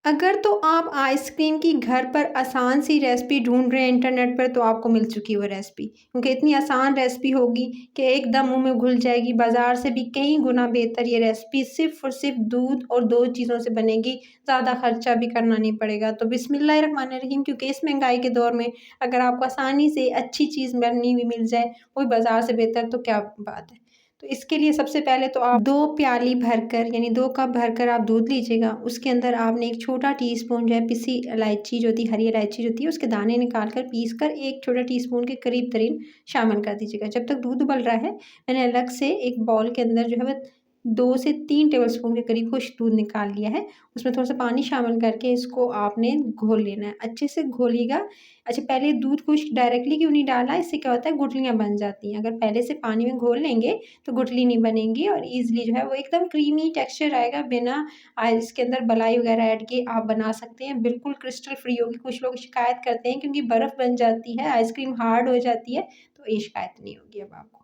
अगर तो आप आइसक्रीम की घर पर आसान सी रेसिपी ढूँढ रहे हैं इंटरनेट पर तो आपको मिल चुकी है वो रेसिपी। क्योंकि इतनी आसान रेसिपी होगी कि एकदम मुँह में घुल जाएगी। बाज़ार से भी कई गुना बेहतर ये रेसिपी सिर्फ़ और सिर्फ़ दूध और 2 चीज़ों से बनेगी। ज़्यादा खर्चा भी करना नहीं पड़ेगा। तो बिस्मिल्लाहिर्रहमानिर्रहीम, क्योंकि इस महँगाई के दौर में अगर आपको आसानी से अच्छी चीज़ बनी हुई मिल जाए, वो भी बाज़ार से बेहतर, तो क्या बात है। तो इसके लिए सबसे पहले तो आप 2 प्याली भरकर यानी 2 कप भरकर आप दूध लीजिएगा। उसके अंदर आपने एक छोटा टीस्पून जो है पिसी इलायची जो होती है, हरी इलायची जो होती है, उसके दाने निकाल कर पीस कर 1 छोटा टीस्पून के करीब-तरीन शामिल कर दीजिएगा। जब तक दूध उबल रहा है, मैंने अलग से एक बाउल के अंदर जो है वो 2 से 3 टेबलस्पून के करीब खुश्क दूध निकाल लिया है। उसमें थोड़ा-सा पानी शामिल करके इसको आपने घोल लेना है। अच्छे से घोलिएगा। अच्छा, पहले दूध खुश्क डायरेक्टली क्यों नहीं डाला, इससे क्या होता है गुठलियाँ बन जाती हैं। अगर पहले से पानी में घोल लेंगे तो गुठली नहीं बनेंगी और ईज़िली जो है वो एकदम क्रीमी टेक्सचर आएगा, बिना इसके अंदर मलाई वगैरह ऐड किए आप बना सकते हैं। बिल्कुल क्रिस्टल फ्री होगी। कुछ लोग शिकायत करते हैं क्योंकि बर्फ़ बन जाती है, आइसक्रीम हार्ड हो जाती है, तो ये शिकायत नहीं होगी अब आपको।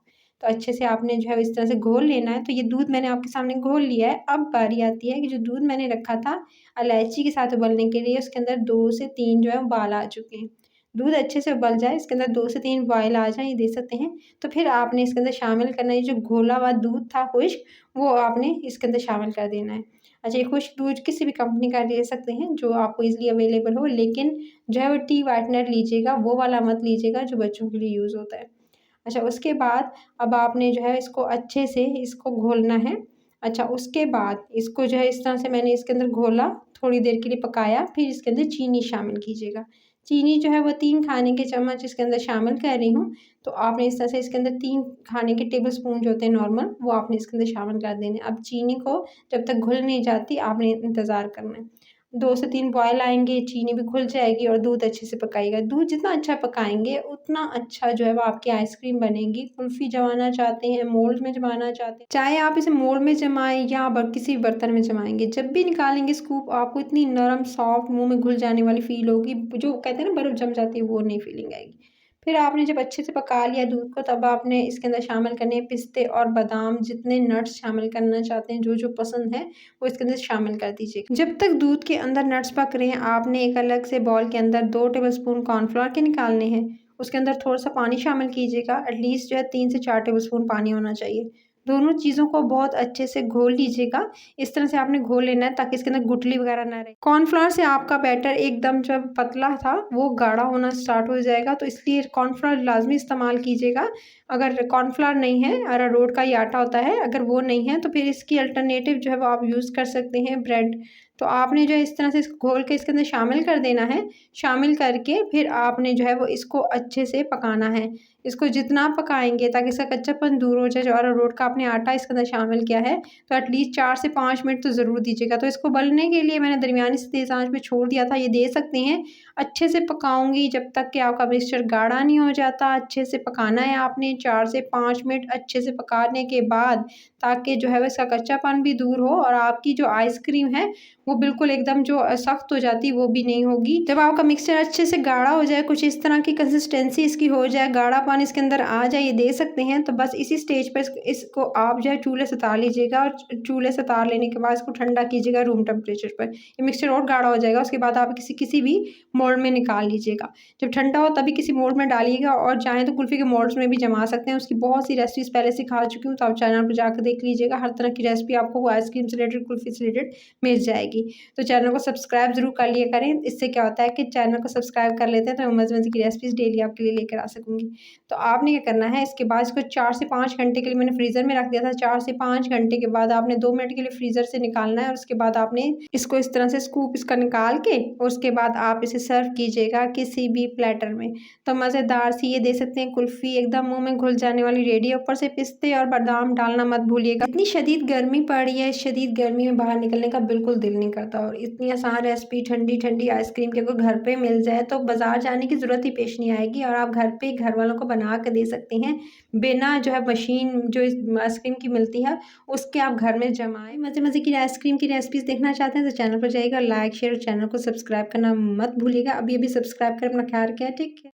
तो अच्छे से आपने जो है इस तरह से घोल लेना है। तो ये दूध मैंने आपके सामने घोल लिया है। अब बारी आती है कि जो दूध मैंने रखा था इलायची के साथ उबलने के लिए, उसके अंदर 2 से 3 जो है उबाल आ चुके हैं। दूध अच्छे से उबल जाए, इसके अंदर 2 से 3 बॉयल आ जाएँ, ये देख सकते हैं। तो फिर आपने इसके अंदर शामिल करना है, ये जो घोला हुआ दूध था खुश्क, वो आपने इसके अंदर शामिल कर देना है। अच्छा, ये खुश्क दूध किसी भी कंपनी का ले सकते हैं जो आपको ईज़िली अवेलेबल हो, लेकिन जो है वो टी व्हाइटनर लीजिएगा, वो वाला मत लीजिएगा जो बच्चों के लिए यूज़ होता है। अच्छा, उसके बाद अब आपने जो है इसको अच्छे से इसको घोलना है। अच्छा, उसके बाद इसको जो है इस तरह से मैंने इसके अंदर घोला, थोड़ी देर के लिए पकाया, फिर इसके अंदर चीनी शामिल कीजिएगा। चीनी जो है वो 3 खाने के चम्मच इसके अंदर शामिल कर रही हूँ। तो आपने इस तरह से इसके अंदर 3 खाने के टेबलस्पून जो होते हैं नॉर्मल, वो आपने इसके अंदर शामिल कर देने हैं। अब चीनी को जब तक घुल नहीं जाती आपने इंतज़ार करना है। 2 से 3 बॉयल आएँगे, चीनी भी घुल जाएगी और दूध अच्छे से पकाइएगा। दूध जितना अच्छा पकाएँगे, उतना अच्छा जो है वो आपकी आइसक्रीम बनेगी। कुल्फ़ी जमाना चाहते हैं, मोल्ड में जमाना चाहते हैं, चाहे आप इसे मोल्ड में जमाएँ या किसी भी बर्तन में जमाएँगे, जब भी निकालेंगे स्कूप आपको इतनी नरम, सॉफ्ट, मुँह में घुल जाने वाली फ़ील होगी। जो कहते हैं ना बर्फ़ जम जाती है, वो नहीं फ़ीलिंग आएगी। फिर आपने जब अच्छे से पका लिया दूध को, तब आपने इसके अंदर शामिल करने हैं पिस्ते और बादाम, जितने नट्स शामिल करना चाहते हैं, जो-जो पसंद है, वो इसके अंदर शामिल कर दीजिए। जब तक दूध के अंदर नट्स पक रहे हैं, आपने एक अलग से बाउल के अंदर 2 टेबलस्पून कॉर्नफ्लोर के निकालने हैं। उसके अंदर थोड़ा-सा पानी शामिल कीजिएगा, एटलीस्ट जो है 3 से 4 टेबलस्पून पानी होना चाहिए। दोनों चीज़ों को बहुत अच्छे से घोल लीजिएगा। इस तरह से आपने घोल लेना है ताकि इसके अंदर गुठली वगैरह ना रहे। कॉर्नफ्लोर से आपका बैटर एकदम जब पतला था, वो गाढ़ा होना स्टार्ट हो जाएगा, तो इसलिए कॉर्नफ्लोर लाज़मी इस्तेमाल कीजिएगा। अगर कॉर्नफ्लोर नहीं है, अरारोट का ही आटा होता है, अगर वो नहीं है तो फिर इसकी अल्टरनेटिव जो है वो आप यूज़ कर सकते हैं ब्रेड। तो आपने जो है इस तरह से इसको घोल के इसके अंदर शामिल कर देना है। शामिल करके फिर आपने जो है वो इसको अच्छे से पकाना है। इसको जितना पकाएँगे ताकि इसका कच्चापन दूर हो जाए, जो अरारोट का आपने आटा इसके अंदर शामिल किया है, तो एटलीस्ट 4 से 5 मिनट तो ज़रूर दीजिएगा। तो इसको उबलने के लिए मैंने दरमियानी से तेज़ आँच पे छोड़ दिया था, ये दे सकते हैं। अच्छे से पकाऊँगी जब तक कि आपका मिक्सचर गाढ़ा नहीं हो जाता। अच्छे से पकाना है आपने 4 से 5 मिनट अच्छे से पकाने के बाद, ताकि जो है वो इसका कच्चापन भी दूर हो और आपकी जो आइसक्रीम है, वो बिल्कुल एकदम जो सख्त हो जाती है, वो भी नहीं होगी। जब आपका मिक्सचर अच्छे से गाढ़ा हो जाए, कुछ इस तरह की कंसिस्टेंसी इसकी हो जाए, गाढ़ापन इसके अंदर आ जाए, ये दे सकते हैं। तो बस इसी स्टेज पर इसको आप जो है चूल्हे से उतार लीजिएगा और चूल्हे से उतार लेने के बाद इसको ठंडा कीजिएगा रूम टेम्परेचर पर। ये मिक्सचर और गाढ़ा हो जाएगा, उसके बाद आप किसी भी मोल्ड में निकाल लीजिएगा। जब ठंडा हो तभी किसी मोल्ड में डालिएगा, और चाहें तो कुल्फ़ी के मोल्ड्स में भी जमा सकते हैं। उसकी बहुत सी रेसिपीज़ पहले सिखा चुकी हूँ, तो आप चैनल पर जाकर देख लीजिएगा। हर तरह की रेसिपी आपको आइसक्रीम से रिलेटेड, कुल्फ़ी से रिलेटेड मिल जाएगी। तो चैनल को सब्सक्राइब ज़रूर कर लिया करें। इससे क्या होता है कि चैनल को सब्सक्राइब कर लेते हैं तो मैं मज़े-मज़े की रेसिपीज़ डेली आपके लिए लेकर आ सकूँगी। तो आपने क्या करना है, इसके बाद इसको 4 से 5 घंटे के लिए मैंने फ्रीज़र में रख दिया था। 4 से 5 घंटे के बाद आपने 2 मिनट के लिए फ्रीज़र से निकालना है, और उसके बाद आपने इसको इस तरह से स्कूप इसका निकाल के, और उसके बाद आप इसे सर्व कीजिएगा किसी भी प्लेटर में। तो मज़ेदार सी ये दे सकते हैं कुल्फ़ी एकदम मुँह में घुल जाने वाली रेडी है। ऊपर से पिस्ते और बादाम डालना मत भूलिएगा। इतनी शदीद गर्मी पड़ रही है, इस शदीद गर्मी में बाहर निकलने का बिल्कुल दिल नहीं करता, और इतनी आसान रेसिपी ठंडी-ठंडी आइसक्रीम की अगर घर पे मिल जाए तो बाज़ार जाने की ज़रूरत ही पेश नहीं आएगी, और आप घर पे घर वालों को बना के दे सकते हैं। बिना जो है मशीन जो इस आइसक्रीम की मिलती है, उसके आप घर में जमाएँ। मज़े-मज़े की आइसक्रीम की रेसिपीज़ देखना चाहते हैं तो चैनल पर जाइएगा, लाइक, शेयर और चैनल को सब्सक्राइब करना मत भूलिएगा। अभी-अभी सब्सक्राइब कर अपना ख्याल रखें। Take care.